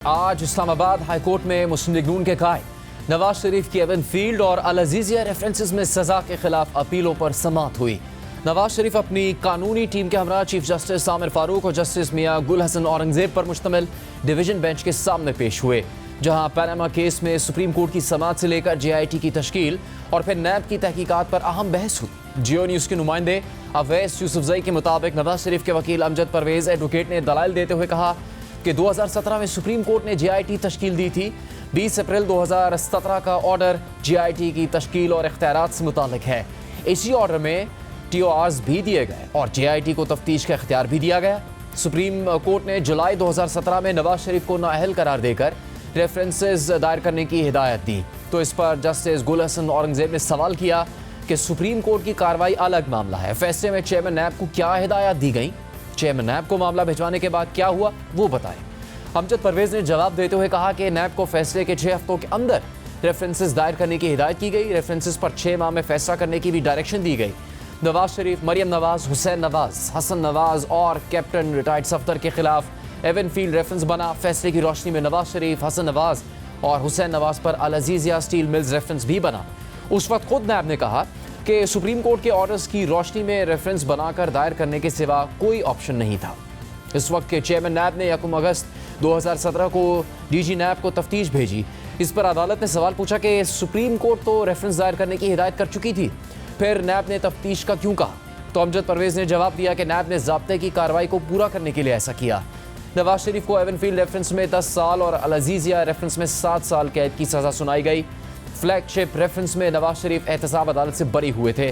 आज इस्लामाबाद हाईकोर्ट में मुस्लिम लीग नून के कायद नवाज शरीफ की एवन फील्ड और अल अजीजिया रेफरेंसेस में सजा के खिलाफ अपीलों पर समाअत हुई। नवाज शरीफ अपनी कानूनी टीम के हमरा चीफ जस्टिस आमिर फारूक और जस्टिस मियां गुल हसन औरंगजेब पर मुश्तमिल डिवीजन बेंच के सामने पेश हुए, जहां पनामा केस में सुप्रीम कोर्ट की समाअत से लेकर JIT की तश्कील और फिर नैब की तहकीकात पर अहम बहस हुई। जियो न्यूज़ के नुमाइंदे अवैस यूसुफजई के मुताबिक नवाज शरीफ के वकील अमजद परवेज एडवोकेट ने दलाइल देते हुए कहा कि 2017 में सुप्रीम कोर्ट ने JIT तश्कील दी थी। 20 अप्रैल 2017 का ऑर्डर JIT की तश्कील और इख्तियारात से मुतालिक है। इसी ऑर्डर में TORs भी दिए गए और JIT को तफ्तीश का इख्तियार भी दिया गया। सुप्रीम कोर्ट ने जुलाई 2017 में नवाज शरीफ को नाअहल करार देकर रेफरेंसेस दायर करने की हिदायत दी, तो इस पर जस्टिस गुल हसन औरंगजेब ने सवाल किया कि सुप्रीम कोर्ट की कार्रवाई अलग मामला है, फैसले में चेयरमैन नैब को क्या हिदायत दी गई, चेयरमैन नैब को मामला भिजवाने के बाद क्या हुआ वो बताएं। अमजद परवेज ने जवाब देते हुए कहा कि नैब को फैसले के 6 हफ्तों के अंदर रेफरेंसेस दायर करने की हिदायत की गई। रेफरेंसेस पर 6 माह में फैसला करने की भी डायरेक्शन दी गई। नवाज शरीफ, मरियम नवाज, हुसैन नवाज, हसन नवाज और कैप्टन रिटायर्ड सफदर के खिलाफ एवन फील्ड रेफरेंस बना। फैसले की रोशनी में नवाज शरीफ, हसन नवाज और हुसैन नवाज पर अल अजीजिया स्टील मिल्स रेफरेंस भी बना। उस वक्त खुद नैब ने कहा कि सुप्रीम कोर्ट के ऑर्डर्स की रोशनी में रेफरेंस बनाकर दायर करने के सिवा कोई ऑप्शन नहीं था। इस वक्त के चेयरमैन नैब ने 1 अगस्त 2017 को DG नैब को तफ्तीश भेजी। इस पर अदालत ने सवाल पूछा कि सुप्रीम कोर्ट तो रेफरेंस दायर करने की हिदायत कर चुकी थी, फिर नैब ने तफ्तीश का क्यों कहा? तो अमजद परवेज ने जवाब दिया कि नैब ने ज़ाब्ते की कार्रवाई को पूरा करने के लिए ऐसा किया। नवाज शरीफ को एवन फील्ड रेफरेंस में 10 साल और अल अजीजिया रेफरेंस में 7 साल कैद की सज़ा सुनाई गई। फ्लैगशिप रेफरेंस में नवाज शरीफ एहतसाब अदालत से बरी हुए थे।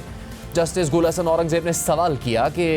जस्टिस गुल हसन औरंगजेब ने सवाल किया कि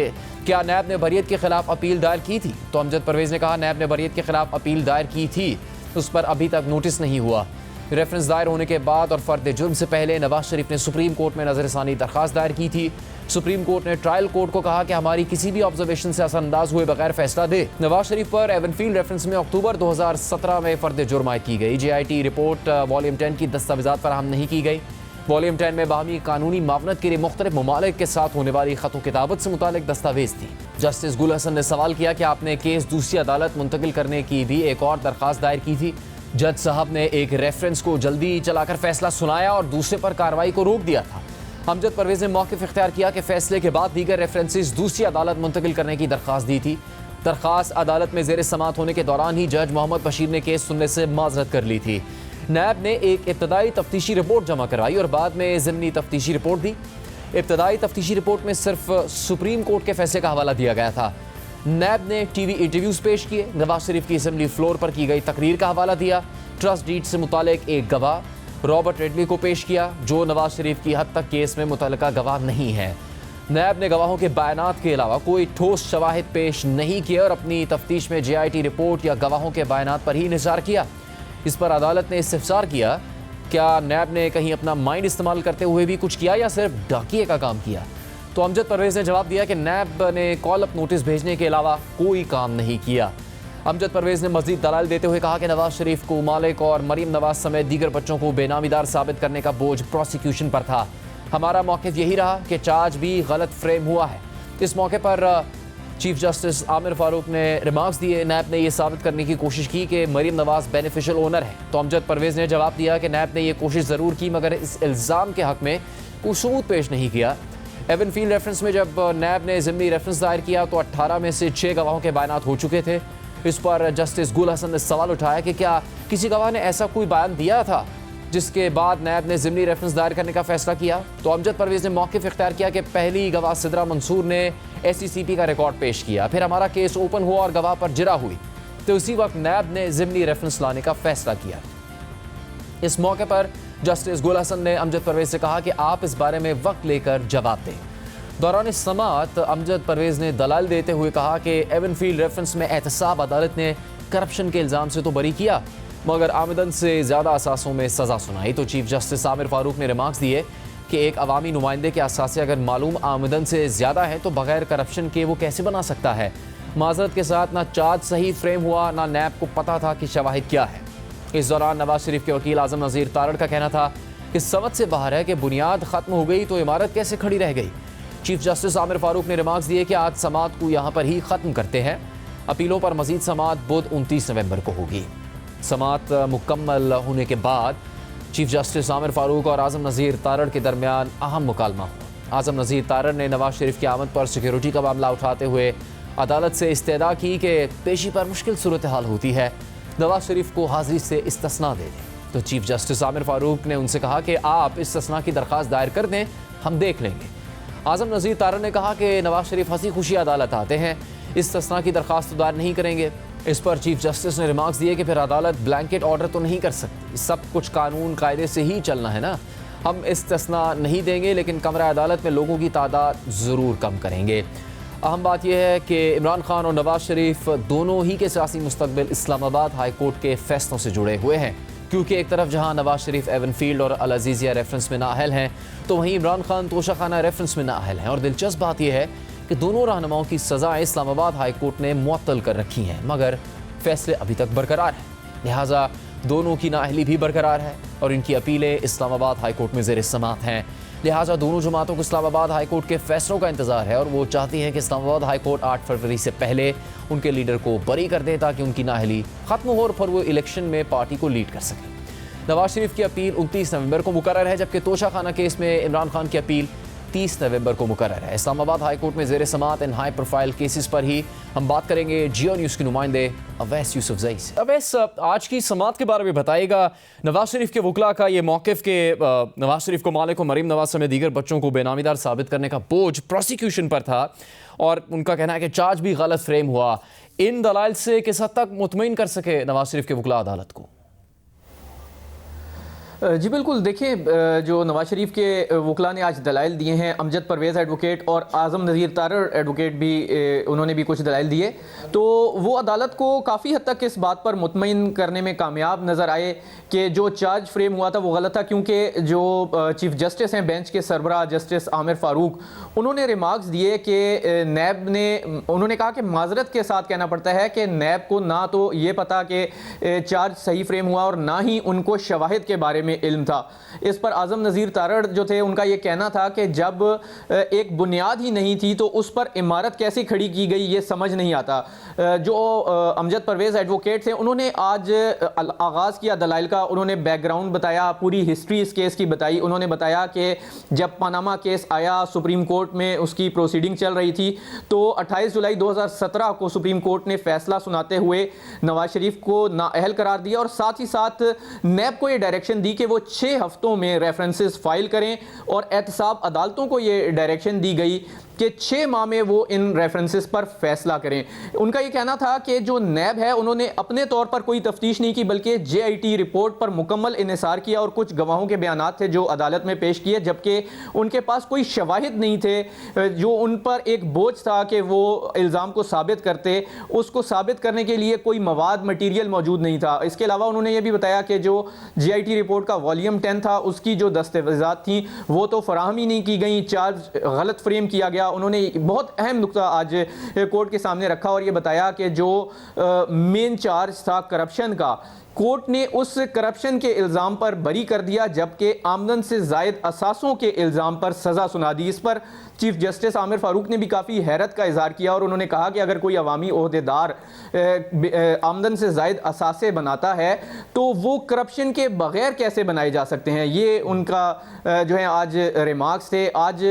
क्या नैब ने बरियत के खिलाफ अपील दायर की थी? तो अमजद परवेज ने कहा नैब ने बरियत के खिलाफ अपील दायर की थी, उस पर अभी तक नोटिस नहीं हुआ। रेफरेंस दायर होने के बाद और फर्द जुर्म से पहले नवाज शरीफ ने सुप्रीम कोर्ट में नजरसानी दरख्वास्त दायर की थी। सुप्रीम कोर्ट ने ट्रायल कोर्ट को कहा कि हमारी किसी भी ऑब्जर्वेशन से असरअंदाज हुए बगैर फैसला दे। नवाज शरीफ पर एवन फील्ड रेफरेंस में अक्टूबर 2017 में फर्द जुर्म आयद की गई। JIT रिपोर्ट वॉल्यूम 10 की दस्तावेजात फराहम नहीं की गई। वॉल्यूम 10 में बाहमी कानूनी मावनत के लिए मुख्तलिफ ममालिक के साथ होने वाली खत किताबत से मुतालिक दस्तावेज थी। जस्टिस गुल हसन ने सवाल किया कि आपने केस दूसरी अदालत मुंतकिल करने की भी एक और दरख्वास्त दायर की थी। जज साहब ने एक रेफरेंस को जल्दी चलाकर फैसला सुनाया और दूसरे पर कार्रवाई को रोक दिया था। अमजद परवेज ने मौक़िफ़ इख्तियार किया कि फैसले के बाद दीगर रेफरेंसेस दूसरी अदालत मुंतकिल करने की दरख्वास्त दी थी। दरख्वास्त अदालत में ज़ेर समाअत होने के दौरान ही जज मोहम्मद बशीर ने केस सुनने से माजरत कर ली थी। नैब ने एक इब्तदाई तफ्तीशी रिपोर्ट जमा करवाई और बाद में ज़िमनी तफ्तीशी रिपोर्ट दी। इब्तदाई तफ्तीशी रिपोर्ट में सिर्फ सुप्रीम कोर्ट के फैसले का हवाला दिया गया था। नैब ने TV इंटरव्यूज़ पेश किए, नवाज शरीफ की असेंबली फ्लोर पर की गई तकरीर का हवाला दिया। ट्रस्ट डीड से मुतालिक एक गवाह रॉबर्ट रेडली को पेश किया, जो नवाज शरीफ की हद तक केस में मुतल्लिका गवाह नहीं है। नैब ने गवाहों के बयानात के अलावा कोई ठोस शवाहिद पेश नहीं किए और अपनी तफ्तीश में JIT रिपोर्ट या गवाहों के बयानात पर ही निसार किया। इस पर अदालत ने इस्तिफसार किया, क्या नैब ने कहीं अपना माइंड इस्तेमाल करते हुए भी कुछ किया या सिर्फ डाकिए का काम किया? तो अमजद परवेज ने जवाब दिया कि नैब ने कॉल अप नोटिस भेजने के अलावा कोई काम नहीं किया। अमजद परवेज ने मज़ीद दलाल देते हुए कहा कि नवाज शरीफ को मालिक और मरीम नवाज समेत दीगर बच्चों को बेनामीदार साबित करने का बोझ प्रोसिक्यूशन पर था। हमारा मौक़िफ़ यही रहा कि चार्ज भी गलत फ्रेम हुआ है। इस मौके पर चीफ जस्टिस आमिर फारूक ने रिमार्क्स दिए। नैब ने यह साबित करने की कोशिश की कि मरीम नवाज बेनिफिशियल ओनर है, तो अमजद परवेज ने जवाब दिया कि नैब ने यह कोशिश ज़रूर की मगर इस इल्ज़ाम के हक़ में कोई सबूत पेश नहीं किया। एवन फील्ड रेफरेंस में जब नैब ने ज़िमनी रेफरेंस दायर किया तो 18 में से 6 गवाहों के बयानात हो चुके थे। इस पर जस्टिस गुल हसन ने सवाल उठाया कि क्या किसी गवाह ने ऐसा कोई बयान दिया था जिसके बाद नैब ने ज़िमनी रेफरेंस दायर करने का फैसला किया? तो अमजद परवेज ने मौक़िफ़ इख्तियार किया कि पहली गवाह सिद्रा मंसूर ने SCCP का रिकॉर्ड पेश किया, फिर हमारा केस ओपन हुआ और गवाह पर जिरा हुई, तो उसी वक्त नैब ने ज़िमनी रेफरेंस लाने का फैसला किया। इस मौके पर जस्टिस गुल हसन ने अमजद परवेज से कहा कि आप इस बारे में वक्त लेकर जवाब दें। दौरान समाअत अमजद परवेज ने दलाल देते हुए कहा कि एवन फील्ड रेफरेंस में एहतसाब अदालत ने करप्शन के इल्ज़ाम से तो बरी किया मगर आमदन से ज़्यादा असासों में सज़ा सुनाई। तो चीफ जस्टिस आमिर फारूक ने रिमार्क्स दिए कि एक अवामी नुमाइंदे के असासे अगर मालूम आमदन से ज़्यादा है तो बगैर करप्शन के वो कैसे बना सकता है? माजरत के साथ ना चार्ज सही फ्रेम हुआ, ना नैब को पता था कि शवाहिद क्या है। इस दौरान नवाज शरीफ के वकील आज़म नज़ीर तारड़ का कहना था कि समझ से बाहर है कि बुनियाद ख़त्म हो गई तो इमारत कैसे खड़ी रह गई। चीफ जस्टिस आमिर फारूक ने रिमार्क्स दिए कि आज समाअत को यहाँ पर ही ख़त्म करते हैं। अपीलों पर मजीद समाअत बुध 29 नवंबर को होगी। समात मुकम्मल होने के बाद चीफ जस्टिस आमिर फारूक और आज़म नज़ीर तारड़ के दरमियान अहम मुकालमा हुआ। आज़म नज़ीर तारड़ ने नवाज शरीफ की आमद पर सिक्योरिटी का मामला उठाते हुए अदालत से इस्तेदा की कि पेशी पर मुश्किल सूरत हाल होती है, नवाज शरीफ को हाजिरी से इस्तिस्ना दे दें। तो चीफ जस्टिस आमिर फारूक ने उनसे कहा कि आप इस्तिस्ना की दरख्वास्त दायर कर दें, हम देख लेंगे। आज़म नज़ीर तारड़ ने कहा कि नवाज शरीफ हंसी खुशी अदालत आते हैं, इस्तिस्ना की दरख्वास्त दायर नहीं करेंगे। इस पर चीफ जस्टिस ने रिमार्क्स दिए कि फिर अदालत ब्लैंकेट ऑर्डर तो नहीं कर सकती, सब कुछ कानून कायदे से ही चलना है ना। हम इस्तिस्ना नहीं देंगे लेकिन कमरा अदालत में लोगों की तादाद ज़रूर कम करेंगे। अहम बात यह है कि इमरान खान और नवाज शरीफ दोनों ही के सियासी मुस्तकबिल इस्लामाबाद हाई कोर्ट के फैसलों से जुड़े हुए हैं, क्योंकि एक तरफ जहां नवाज शरीफ एवनफील्ड और अल अज़ीज़िया रेफरेंस में नाअहल हैं, तो वहीं इमरान खान तोशाखाना रेफरेंस में नाअहल हैं। और दिलचस्प बात यह है कि दोनों रहनुमाओं की सज़ाएँ इस्लामाबाद हाई कोर्ट ने मुअत्तल कर रखी हैं, मगर फैसले अभी तक बरकरार हैं। लिहाजा दोनों की नाअहली भी बरकरार है और इनकी अपीलें इस्लामाबाद हाई कोर्ट में ज़ेर समाअत हैं। लिहाजा दोनों जमातों को इस्लामाबाद हाई कोर्ट के फैसलों का इंतजार है और वो चाहती हैं कि इस्लामाबाद हाई कोर्ट 8 फरवरी से पहले उनके लीडर को बरी कर दे, ताकि उनकी नाअहली ख़त्म हो और फिर वो इलेक्शन में पार्टी को लीड कर सकें। नवाज शरीफ की अपील 29 नवंबर को मुकर्रर है, जबकि तोशाखाना केस में इमरान खान की अपील 30 नवंबर को मुकर्रर है। इस्लामाबाद हाई कोर्ट में ज़ेर समाअत इन हाई प्रोफाइल केसेस पर ही हम बात करेंगे। जियो न्यूज़ के नुमाइंदे अवैस यूसुफजई से। अवैस, आज की समाअत के बारे में बताइएगा। नवाज शरीफ के वकला का ये मौक़िफ़ के नवाज शरीफ को मालिक मरीम नवाज समेत दीगर बच्चों को बेनामीदार साबित करने का बोझ प्रोसिक्यूशन पर था और उनका कहना है कि चार्ज भी गलत फ्रेम हुआ। इन दलाइल से किस हद तक मुतमईन कर सके नवाज शरीफ के वकला अदालत को? जी बिल्कुल, देखिए जो नवाज शरीफ के वकला ने आज दलाइल दिए हैं, अमजद परवेज़ एडवोकेट और आज़म नज़ीर तारड़ एडवोकेट भी उन्होंने भी कुछ दलाइल दिए, तो वो अदालत को काफ़ी हद तक इस बात पर मुतमईन करने में कामयाब नज़र आए कि जो चार्ज फ्रेम हुआ था वो गलत था, क्योंकि जो चीफ जस्टिस हैं बेंच के सरबराह जस्टिस आमिर फारूक, उन्होंने रिमार्क्स दिए कि नैब ने, उन्होंने कहा कि माजरत के साथ कहना पड़ता है कि नैब को ना तो ये पता कि चार्ज सही फ्रेम हुआ और ना ही उनको शवाहिद के बारे में इल्म था। इस पर आज़म नज़ीर तारड़ जो थे, उनका ये कहना था कि जब एक बुनियाद ही नहीं थी तो उस पर इमारत कैसे खड़ी की गई ये समझ नहीं आता। जो अमजद परवेज़ एडवोकेट थे, उन्होंने आज आगाज़ किया दलाइल का, उन्होंने बैकग्राउंड बताया, पूरी हिस्ट्री इस केस की बताई। उन्होंने बताया कि जब पनामा केस आया, सुप्रीम कोर्ट में उसकी प्रोसीडिंग चल रही थी, तो 28 जुलाई 2017 को सुप्रीम कोर्ट ने फैसला सुनाते हुए नवाज शरीफ को नाअहल करार दिया और साथ ही साथ नैब को ये डायरेक्शन दी कि वो 6 हफ्तों में रेफरेंसेस फाइल करें और एहतसाब अदालतों को ये डायरेक्शन दी गई कि 6 माह में वो इन रेफरेंसेस पर फैसला करें। उनका ये कहना था कि जो नैब है उन्होंने अपने तौर पर कोई तफ्तीश नहीं की, बल्कि JIT रिपोर्ट पर मुकम्मल इन्हिसार किया और कुछ गवाहों के बयानात थे जो अदालत में पेश किए, जबकि उनके पास कोई शवाहिद नहीं थे। जो उन पर एक बोझ था कि वो इल्ज़ाम को साबित करते, उसको साबित करने के लिए कोई मवाद मटीरियल मौजूद नहीं था। इसके अलावा उन्होंने ये भी बताया कि जो JIT रिपोर्ट का वॉल्यूम 10 था, उसकी जो दस्तावेज़ात थी वो तो फराहम ही नहीं की गई, चार्ज गलत फ्रेम किया गया। उन्होंने बहुत अहम नुक्ता आज कोर्ट के सामने रखा और ये बताया कि जो मेन चार्ज था करप्शन का, कोर्ट ने उस करप्शन के इल्ज़ाम पर बरी कर दिया, जबकि आमदन से ज़ायद असासों के इल्ज़ाम पर सज़ा सुना दी। इस पर चीफ जस्टिस आमिर फारूक ने भी काफ़ी हैरत का इजहार किया और उन्होंने कहा कि अगर कोई अवामी ओहदेदार आमदन से ज़ायद असासे बनाता है तो वो करप्शन के बग़ैर कैसे बनाए जा सकते हैं। ये उनका जो है आज रिमार्क्स थे। आज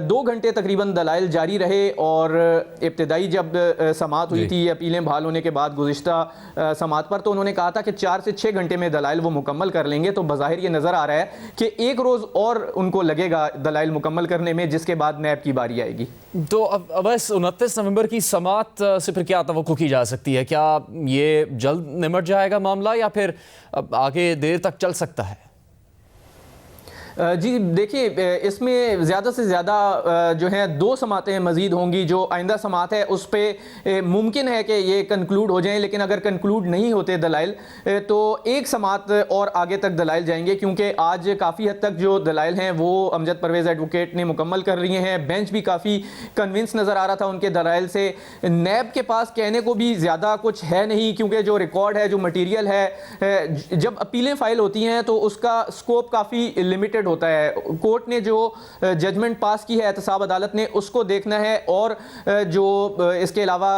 2 घंटे तकरीबन दलाइल जारी रहे और इब्तदाई जब समाअत हुई थी अपीलें बहाल होने के बाद गुज़िश्ता समाअत पर, तो उन्होंने कहा था कि 4 से 6 घंटे में दलाइल वो मुकम्मल कर लेंगे। तो बज़ाहिर ये नज़र आ रहा है कि एक रोज़ और उनको लगेगा दलाइल मुकम्मल करने में, जिसके बाद नैब की बारी आएगी। तो अब बस 29 नवंबर की समाअत से फिर क्या तवक्को की जा सकती है? क्या ये जल्द निमट जाएगा मामला या फिर आगे देर तक चल सकता है? जी देखिए, इसमें ज़्यादा से ज़्यादा जो है 2 समातें मज़ीद होंगी। जो आइंदा समात है उस पर मुमकिन है कि ये कंक्लूड हो जाएं, लेकिन अगर कंक्लूड नहीं होते दलाइल तो एक समात और आगे तक दलाइल जाएंगे, क्योंकि आज काफ़ी हद तक जो दलाइल हैं वो अमजद परवेज़ एडवोकेट ने मुकम्मल कर लिए हैं। बेंच भी काफ़ी कन्विंस नज़र आ रहा था उनके दलाइल से। नैब के पास कहने को भी ज़्यादा कुछ है नहीं, क्योंकि जो रिकॉर्ड है, जो मटीरियल है, जब अपीलें फ़ाइल होती हैं तो उसका स्कोप काफ़ी लिमिटेड डिसाइडेड होता है। कोर्ट ने जो जजमेंट पास की है एहतसाब अदालत ने, उसको देखना है। और जो इसके अलावा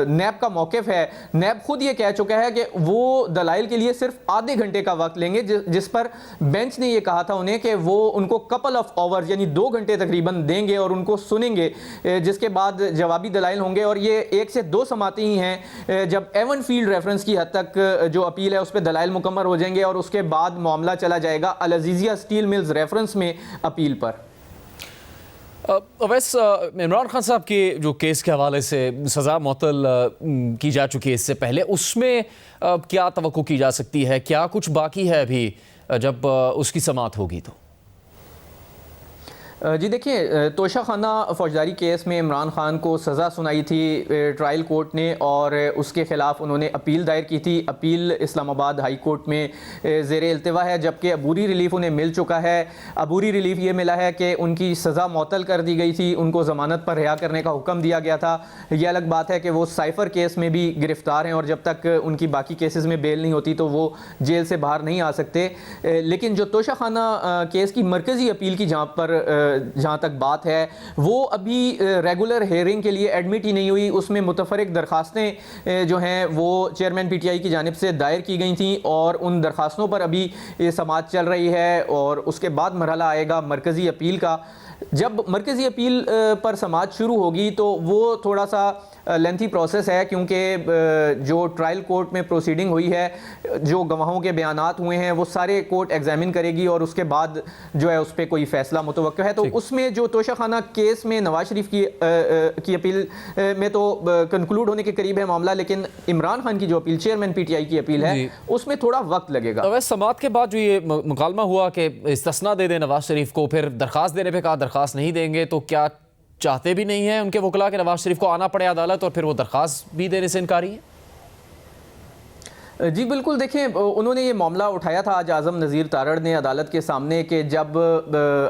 नैब का मौक़िफ़ है, नैब खुद ये कह चुका है कि वो दलाइल के लिए सिर्फ आधे घंटे का वक्त लेंगे, जिस पर बेंच ने ये कहा था उन्हें कि वो उनको कपल ऑफ आवर्स यानी 2 घंटे तकरीबन देंगे और उनको सुनेंगे, जिसके बाद जवाबी दलाइल होंगे। और ये 1 से 2 समातें ही हैं। जब एवन फील्ड रेफरेंस की हद तक जो अपील है उस पर दलाइल मुकम्मल हो जाएंगे और उसके बाद मामला चला जाएगा अल अज़ीज़िया स्टील मिल्स रेफरेंस में अपील पर। अवैस, इमरान खान साहब के जो केस के हवाले से सज़ा मुअत्तल की जा चुकी है इससे पहले, उसमें क्या तवक्को की जा सकती है? क्या कुछ बाकी है अभी जब उसकी समाअत होगी तो? जी देखिए, तोशा खाना फौजदारी केस में इमरान खान को सज़ा सुनाई थी ट्रायल कोर्ट ने और उसके ख़िलाफ़ उन्होंने अपील दायर की थी। अपील इस्लामाबाद हाई कोर्ट में ज़ेर इल्तिवा है, जबकि अबूरी रिलीफ़ उन्हें मिल चुका है। अबूरी रिलीफ़ ये मिला है कि उनकी सज़ा मुअत्तल कर दी गई थी, उनको ज़मानत पर रिहा करने का हुक्म दिया गया था। यह अलग बात है कि वो साइफ़र केस में भी गिरफ़्तार हैं और जब तक उनकी बाकी केसेस में बेल नहीं होती तो वो जेल से बाहर नहीं आ सकते। लेकिन जो तोशा खाना केस की मरकज़ी अपील की जहाँ तक बात है, वो अभी रेगुलर हेयरिंग के लिए एडमिट ही नहीं हुई। उसमें मुतफरिक दरखास्तें जो हैं वो चेयरमैन PTI की जानिब से दायर की गई थी और उन दरखास्तों पर अभी समाअत चल रही है और उसके बाद मरहला आएगा मरकज़ी अपील का। जब मरकज़ी अपील पर समाअत शुरू होगी तो वो थोड़ा सा लेंथी प्रोसेस है, क्योंकि जो ट्रायल कोर्ट में प्रोसीडिंग हुई है, जो गवाहों के बयानात हुए हैं वो सारे कोर्ट एग्जामिन करेगी और उसके बाद जो है उस पर कोई फैसला मुतवक्किल है। तो उसमें जो तोशा खाना केस में नवाज शरीफ की अपील में तो कंक्लूड होने के करीब है मामला, लेकिन इमरान खान की जो अपील चेयरमैन PTI की अपील है उसमें थोड़ा वक्त लगेगा। तो समाअत के बाद जो ये मुकालमा हुआ कि इस्तिस्ना दे दें नवाज शरीफ को, फिर दरखास्त देने पर कहा दरखास्त नहीं देंगे, तो क्या चाहते भी नहीं है उनके वकला के नवाज शरीफ को आना पड़े अदालत और फिर वो दरखास्त भी देने से इनकारी है? जी बिल्कुल, देखें उन्होंने ये मामला उठाया था आज आज़म नज़ीर तारड़ ने अदालत के सामने कि जब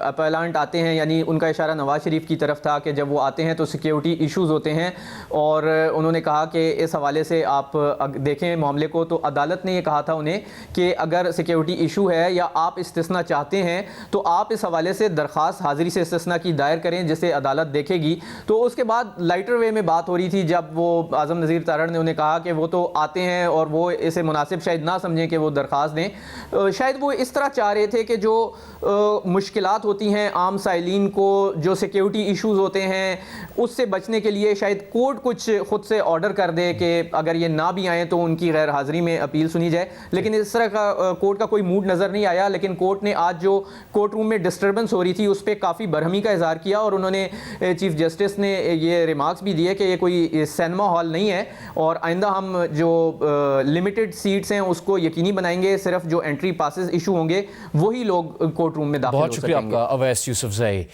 अपैलेंट आते हैं, यानी उनका इशारा नवाज शरीफ की तरफ था कि जब वो आते हैं तो सिक्योरिटी इश्यूज़ होते हैं। और उन्होंने कहा कि इस हवाले से आप देखें मामले को, तो अदालत ने ये कहा था उन्हें कि अगर सिक्योरिटी इशू है या आप इस्तिस्ना चाहते हैं तो आप इस हवाले से दरख्वास्त हाज़िरी से इस्तिस्ना की दायर करें, जिसे अदालत देखेगी। तो उसके बाद लाइटर वे में बात हो रही थी जब वो आज़म नज़ीर तारड़ ने उन्हें कहा कि वो तो आते हैं और वो इसे मुनासिब शायद ना समझें कि वो दरख्वास्त दें। शायद वो इस तरह चाह रहे थे कि जो मुश्किलात होती हैं आम साइलिन को, जो सिक्योरिटी इश्यूज़ होते हैं, उससे बचने के लिए शायद कोर्ट कुछ ख़ुद से ऑर्डर कर दे कि अगर ये ना भी आएँ तो उनकी गैर हाज़िरी में अपील सुनी जाए। लेकिन इस तरह का कोर्ट का कोई मूड नज़र नहीं आया। लेकिन कोर्ट ने आज जो कोर्ट रूम में डिस्टर्बेंस हो रही थी उस पर काफ़ी बरहमी का इज़हार किया और उन्होंने चीफ जस्टिस ने ये रिमार्क्स भी दिए कि ये कोई सिनेमा हॉल नहीं है और आइंदा हम जो लिमिटेड सीट्स हैं उसको यकीनी बनाएंगे, सिर्फ जो एंट्री पासेस इशू होंगे वही लोग कोर्ट रूम में दाखिल हो सकेंगे। बहुत शुक्रिया आपका अवैस यूसुफजई।